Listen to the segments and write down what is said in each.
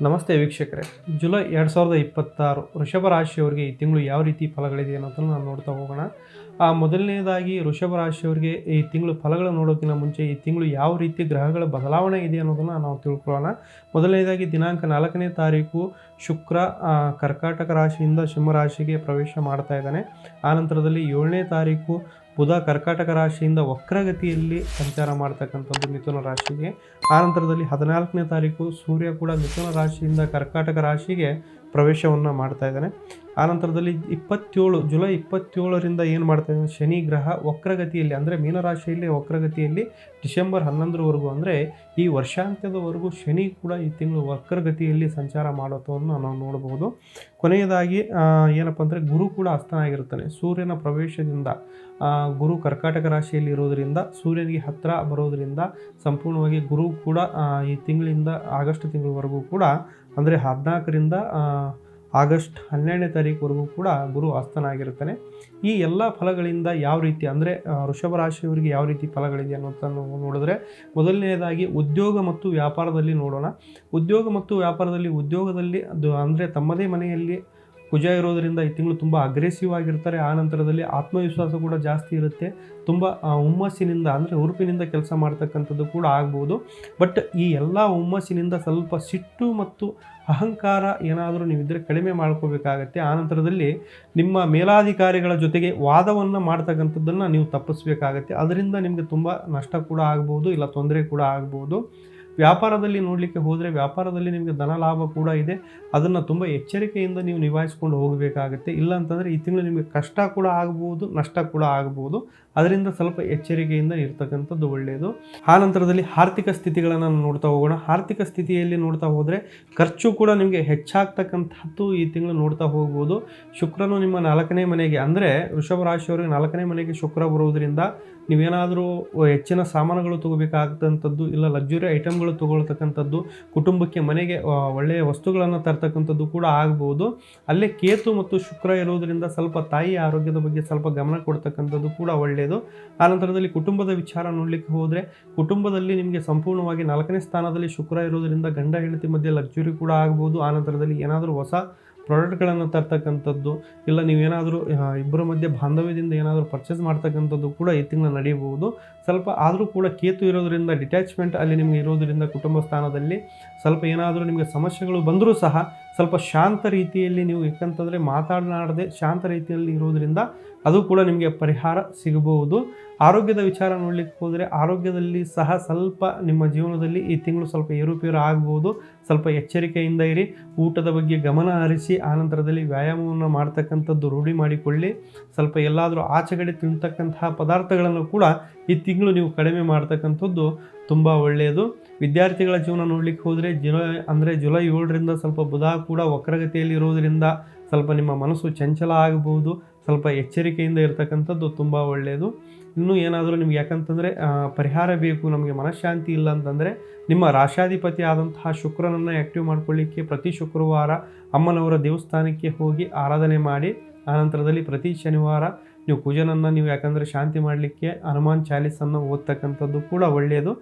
ನಮಸ್ತೆ ವೀಕ್ಷಕರೇ. ಜುಲೈ 2026 ವೃಷಭ ರಾಶಿಯವರಿಗೆ ಈ ತಿಂಗಳು ಯಾವ ರೀತಿ ಫಲಗಳಿದೆ ಅನ್ನೋದನ್ನು ನಾವು ನೋಡ್ತಾ ಹೋಗೋಣ. ಮೊದಲನೇದಾಗಿ ವೃಷಭ ರಾಶಿಯವರಿಗೆ ಈ ತಿಂಗಳು ಫಲಗಳು ನೋಡೋಕ್ಕಿಂತ ಮುಂಚೆ ಈ ತಿಂಗಳು ಯಾವ ರೀತಿ ಗ್ರಹಗಳ ಬದಲಾವಣೆ ಇದೆ ಅನ್ನೋದನ್ನು ನಾವು ತಿಳ್ಕೊಳ್ಳೋಣ. ಮೊದಲನೇದಾಗಿ ದಿನಾಂಕ 4ನೇ ತಾರೀಕು ಶುಕ್ರ ಕರ್ಕಾಟಕ ರಾಶಿಯಿಂದ ಸಿಂಹ ರಾಶಿಗೆ ಪ್ರವೇಶ ಮಾಡ್ತಾ ಇದ್ದಾನೆ. ಆನಂತರದಲ್ಲಿ 7ನೇ ತಾರೀಕು ಬುಧ ಕರ್ಕಾಟಕ ರಾಶಿಯಿಂದ ವಕ್ರಗತಿಯಲ್ಲಿ ಸಂಚಾರ ಮಾಡ್ತಕ್ಕಂಥದ್ದು ಮಿಥುನ ರಾಶಿಗೆ. ಆನಂತರದಲ್ಲಿ 14ನೇ ತಾರೀಕು ಸೂರ್ಯ ಕೂಡ ಮಿಥುನ ರಾಶಿಯಿಂದ ಕರ್ಕಾಟಕ ರಾಶಿಗೆ ಪ್ರವೇಶವನ್ನು ಮಾಡ್ತಾ ಇದ್ದಾನೆ. ಆನಂತರದಲ್ಲಿ ಜುಲೈ 27ರಿಂದ ಏನು ಮಾಡ್ತಾ ಇದ್ದಾನೆ, ಶನಿ ಗ್ರಹ ವಕ್ರಗತಿಯಲ್ಲಿ ಅಂದರೆ ಮೀನರಾಶಿಯಲ್ಲಿ ವಕ್ರಗತಿಯಲ್ಲಿ ಡಿಸೆಂಬರ್ 11ರವರೆಗೂ ಅಂದರೆ ಈ ವರ್ಷಾಂತ್ಯದವರೆಗೂ ಶನಿ ಕೂಡ ಈ ತಿಂಗಳು ವಕ್ರಗತಿಯಲ್ಲಿ ಸಂಚಾರ ಮಾಡೋದನ್ನು ನಾವು ನೋಡಬಹುದು. ಕೊನೆಯದಾಗಿ ಏನಪ್ಪ ಅಂದರೆ ಗುರು ಕೂಡ ಅಸ್ತನಾಗಿರ್ತಾನೆ. ಸೂರ್ಯನ ಪ್ರವೇಶದಿಂದ ಗುರು ಕರ್ಕಾಟಕ ರಾಶಿಯಲ್ಲಿ ಇರೋದರಿಂದ ಸೂರ್ಯನಿಗೆ ಹತ್ತಿರ ಬರೋದರಿಂದ ಸಂಪೂರ್ಣವಾಗಿ ಗುರು ಕೂಡ ಈ ತಿಂಗಳಿಂದ ಆಗಸ್ಟ್ ತಿಂಗಳವರೆಗೂ ಕೂಡ ಅಂದರೆ 14ರಿಂದ ಆಗಸ್ಟ್ 12ನೇ ತಾರೀಕುವರೆಗೂ ಕೂಡ ಗುರು ಅಸ್ತನಾಗಿರ್ತಾನೆ. ಈ ಎಲ್ಲ ಫಲಗಳಿಂದ ಯಾವ ರೀತಿ ಅಂದರೆ ವೃಷಭ ರಾಶಿಯವರಿಗೆ ಯಾವ ರೀತಿ ಫಲಗಳಿದೆ ಅನ್ನೋದನ್ನು ನೋಡಿದ್ರೆ, ಮೊದಲನೆಯದಾಗಿ ಉದ್ಯೋಗ ಮತ್ತು ವ್ಯಾಪಾರದಲ್ಲಿ ನೋಡೋಣ. ಉದ್ಯೋಗದಲ್ಲಿ ಅದು ಅಂದರೆ ತಮ್ಮದೇ ಮನೆಯಲ್ಲಿ ಕುಜ ಇರೋದರಿಂದ ಈ ತಿಂಗಳು ತುಂಬ ಅಗ್ರೆಸಿವ್ ಆಗಿರ್ತಾರೆ. ಆ ನಂತರದಲ್ಲಿ ಆತ್ಮವಿಶ್ವಾಸ ಕೂಡ ಜಾಸ್ತಿ ಇರುತ್ತೆ. ತುಂಬ ಹುಮ್ಮಸ್ಸಿನಿಂದ ಅಂದರೆ ಹುರುಪಿನಿಂದ ಕೆಲಸ ಮಾಡ್ತಕ್ಕಂಥದ್ದು ಕೂಡ ಆಗ್ಬೋದು. ಬಟ್ ಈ ಎಲ್ಲ ಹುಮ್ಮಸ್ಸಿನಿಂದ ಸ್ವಲ್ಪ ಸಿಟ್ಟು ಮತ್ತು ಅಹಂಕಾರ ಏನಾದರೂ ನೀವಿದ್ದರೆ ಕಡಿಮೆ ಮಾಡ್ಕೋಬೇಕಾಗತ್ತೆ. ಆನಂತರದಲ್ಲಿ ನಿಮ್ಮ ಮೇಲಾಧಿಕಾರಿಗಳ ಜೊತೆಗೆ ವಾದವನ್ನು ಮಾಡ್ತಕ್ಕಂಥದ್ದನ್ನು ನೀವು ತಪ್ಪಿಸ್ಬೇಕಾಗತ್ತೆ. ಅದರಿಂದ ನಿಮಗೆ ತುಂಬ ನಷ್ಟ ಕೂಡ ಆಗ್ಬೋದು, ಇಲ್ಲ ತೊಂದರೆ ಕೂಡ ಆಗ್ಬೋದು. ವ್ಯಾಪಾರದಲ್ಲಿ ನೋಡಲಿಕ್ಕೆ ಹೋದರೆ ವ್ಯಾಪಾರದಲ್ಲಿ ನಿಮಗೆ ಧನ ಲಾಭ ಕೂಡ ಇದೆ. ಅದನ್ನು ತುಂಬ ಎಚ್ಚರಿಕೆಯಿಂದ ನೀವು ನಿಭಾಯಿಸ್ಕೊಂಡು ಹೋಗಬೇಕಾಗತ್ತೆ. ಇಲ್ಲ ಅಂತಂದರೆ ಈ ತಿಂಗಳು ನಿಮಗೆ ಕಷ್ಟ ಕೂಡ ಆಗ್ಬೋದು, ನಷ್ಟ ಕೂಡ ಆಗ್ಬೋದು. ಅದರಿಂದ ಸ್ವಲ್ಪ ಎಚ್ಚರಿಕೆಯಿಂದ ಇರ್ತಕ್ಕಂಥದ್ದು ಒಳ್ಳೆಯದು. ಆ ನಂತರದಲ್ಲಿ ಆರ್ಥಿಕ ಸ್ಥಿತಿಗಳನ್ನು ನೋಡ್ತಾ ಹೋಗೋಣ. ಆರ್ಥಿಕ ಸ್ಥಿತಿಯಲ್ಲಿ ನೋಡ್ತಾ ಹೋದರೆ ಖರ್ಚು ಕೂಡ ನಿಮಗೆ ಹೆಚ್ಚಾಗ್ತಕ್ಕಂಥದ್ದು ಈ ತಿಂಗಳು ನೋಡ್ತಾ ಹೋಗ್ಬೋದು. ಶುಕ್ರನು ನಿಮ್ಮ 4ನೇ ಮನೆಗೆ ಅಂದರೆ ವೃಷಭ ರಾಶಿಯವರಿಗೆ 4ನೇ ಮನೆಗೆ ಶುಕ್ರ ಬರೋದರಿಂದ ನೀವೇನಾದರೂ ಹೆಚ್ಚಿನ ಸಾಮಾನುಗಳು ತೊಗೋಬೇಕಾಗ್ತಂಥದ್ದು, ಇಲ್ಲ ಲಕ್ಸುರಿ ಐಟಮ್ಗಳು ತೊಗೊಳ್ತಕ್ಕಂಥದ್ದು, ಕುಟುಂಬಕ್ಕೆ ಮನೆಗೆ ಒಳ್ಳೆಯ ವಸ್ತುಗಳನ್ನು ತರ್ತಕ್ಕಂಥದ್ದು ಕೂಡ ಆಗ್ಬೋದು. ಅಲ್ಲೇ ಕೇತು ಮತ್ತು ಶುಕ್ರ ಇರೋದರಿಂದ ಸ್ವಲ್ಪ ತಾಯಿ ಆರೋಗ್ಯದ ಬಗ್ಗೆ ಸ್ವಲ್ಪ ಗಮನ ಕೊಡ್ತಕ್ಕಂಥದ್ದು ಕೂಡ ಒಳ್ಳೆಯದು. ಆನಂತರದಲ್ಲಿ ಕುಟುಂಬದ ವಿಚಾರ ನೋಡಲಿಕ್ಕೆ ಹೋದರೆ ಕುಟುಂಬದಲ್ಲಿ ನಿಮಗೆ ಸಂಪೂರ್ಣವಾಗಿ 4ನೇ ಸ್ಥಾನದಲ್ಲಿ ಶುಕ್ರ ಇರೋದರಿಂದ ಗಂಡ ಹೆಂಡತಿ ಮಧ್ಯೆ ಲಕ್ಸುರಿ ಕೂಡ ಆಗ್ಬೋದು. ಆನಂತರದಲ್ಲಿ ಏನಾದರೂ ಹೊಸ ಪ್ರಾಡಕ್ಟ್ಗಳನ್ನು ತರ್ತಕ್ಕಂಥದ್ದು, ಇಲ್ಲ ನೀವೇನಾದರೂ ಇಬ್ಬರ ಮಧ್ಯೆ ಬಾಂಧವ್ಯದಿಂದ ಏನಾದರೂ ಪರ್ಚೇಸ್ ಮಾಡ್ತಕ್ಕಂಥದ್ದು ಕೂಡ ಈ ತಿಂಗಳು ನಡೆಯಬಹುದು. ಸ್ವಲ್ಪ ಆದರೂ ಕೂಡ ಕೇತು ಇರೋದರಿಂದ ಡಿಟ್ಯಾಚ್ಮೆಂಟ್ ಅಲ್ಲಿ ನಿಮಗೆ ಇರೋದರಿಂದ ಕುಟುಂಬ ಸ್ಥಾನದಲ್ಲಿ ಸ್ವಲ್ಪ ಏನಾದರೂ ನಿಮಗೆ ಸಮಸ್ಯೆಗಳು ಬಂದರೂ ಸಹ ಸ್ವಲ್ಪ ಶಾಂತ ರೀತಿಯಲ್ಲಿ ನೀವು, ಯಾಕಂತಂದರೆ ಮಾತನಾಡದೆ ಶಾಂತ ರೀತಿಯಲ್ಲಿ ಇರೋದರಿಂದ ಅದು ಕೂಡ ನಿಮಗೆ ಪರಿಹಾರ ಸಿಗಬಹುದು. ಆರೋಗ್ಯದ ವಿಚಾರ ನೋಡಲಿಕ್ಕೆ ಹೋದರೆ ಆರೋಗ್ಯದಲ್ಲಿ ಸಹ ಸ್ವಲ್ಪ ನಿಮ್ಮ ಜೀವನದಲ್ಲಿ ಈ ತಿಂಗಳು ಸ್ವಲ್ಪ ಏರುಪೇರು ಆಗ್ಬೋದು. ಸ್ವಲ್ಪ ಎಚ್ಚರಿಕೆಯಿಂದ ಇರಿ. ಊಟದ ಬಗ್ಗೆ ಗಮನ ಹರಿಸಿ. ಆನಂತರದಲ್ಲಿ ವ್ಯಾಯಾಮವನ್ನು ಮಾಡ್ತಕ್ಕಂಥದ್ದು ರೂಢಿ ಮಾಡಿಕೊಳ್ಳಿ. ಸ್ವಲ್ಪ ಎಲ್ಲಾದರೂ ಆಚೆಗಡೆ ತಿಂತಕ್ಕಂತಹ ಪದಾರ್ಥಗಳನ್ನು ಕೂಡ ಈ ತಿಂಗಳು ನೀವು ಕಡಿಮೆ ಮಾಡ್ತಕ್ಕಂಥದ್ದು ತುಂಬ ಒಳ್ಳೆಯದು. ವಿದ್ಯಾರ್ಥಿಗಳ ಜೀವನ ನೋಡಲಿಕ್ಕೆ ಹೋದರೆ ಜುಲೈ 7ರಿಂದ ಸ್ವಲ್ಪ ಬುಧ ಕೂಡ ವಕ್ರಗತಿಯಲ್ಲಿ ಇರೋದರಿಂದ ಸ್ವಲ್ಪ ನಿಮ್ಮ ಮನಸ್ಸು ಚಂಚಲ ಆಗಬಹುದು. ಸ್ವಲ್ಪ ಎಚ್ಚರಿಕೆಯಿಂದ ಇರತಕ್ಕಂಥದ್ದು ತುಂಬ ಒಳ್ಳೆಯದು. ಇನ್ನೂ ಏನಾದರೂ ನಿಮ್ಗೆ ಯಾಕಂತಂದರೆ ಪರಿಹಾರ ಬೇಕು, ನಮಗೆ ಮನಃಶಾಂತಿ ಇಲ್ಲ ಅಂತಂದರೆ ನಿಮ್ಮ ರಾಶಾಧಿಪತಿ ಆದಂತಹ ಶುಕ್ರನನ್ನು ಆ್ಯಕ್ಟಿವ್ ಮಾಡ್ಕೊಳ್ಳಿಕ್ಕೆ ಪ್ರತಿ ಶುಕ್ರವಾರ ಅಮ್ಮನವರ ದೇವಸ್ಥಾನಕ್ಕೆ ಹೋಗಿ ಆರಾಧನೆ ಮಾಡಿ. ಆನಂತರದಲ್ಲಿ ಪ್ರತಿ ಶನಿವಾರ ನೀವು ಕುಜನನ್ನು ನೀವು ಯಾಕಂದರೆ ಶಾಂತಿ ಮಾಡಲಿಕ್ಕೆ ಹನುಮಾನ್ ಚಾಲೀಸನ್ನು ಓದ್ತಕ್ಕಂಥದ್ದು ಕೂಡ ಒಳ್ಳೆಯದು.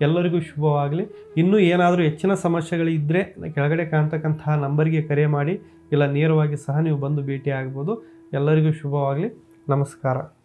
ಎಲ್ಲರಿಗೂ ಶುಭವಾಗಲಿ. ಇನ್ನೂ ಏನಾದರೂ ಹೆಚ್ಚಿನ ಸಮಸ್ಯೆಗಳಿದ್ದರೆ ಕೆಳಗಡೆ ಕಾಣ್ತಕ್ಕಂತಹ ನಂಬರ್ಗೆ ಕರೆ ಮಾಡಿ, ಇಲ್ಲ ನೇರವಾಗಿ ಸಹ ನೀವು ಬಂದು ಭೇಟಿ ಆಗ್ಬೋದು. ಎಲ್ಲರಿಗೂ ಶುಭವಾಗಲಿ. ನಮಸ್ಕಾರ.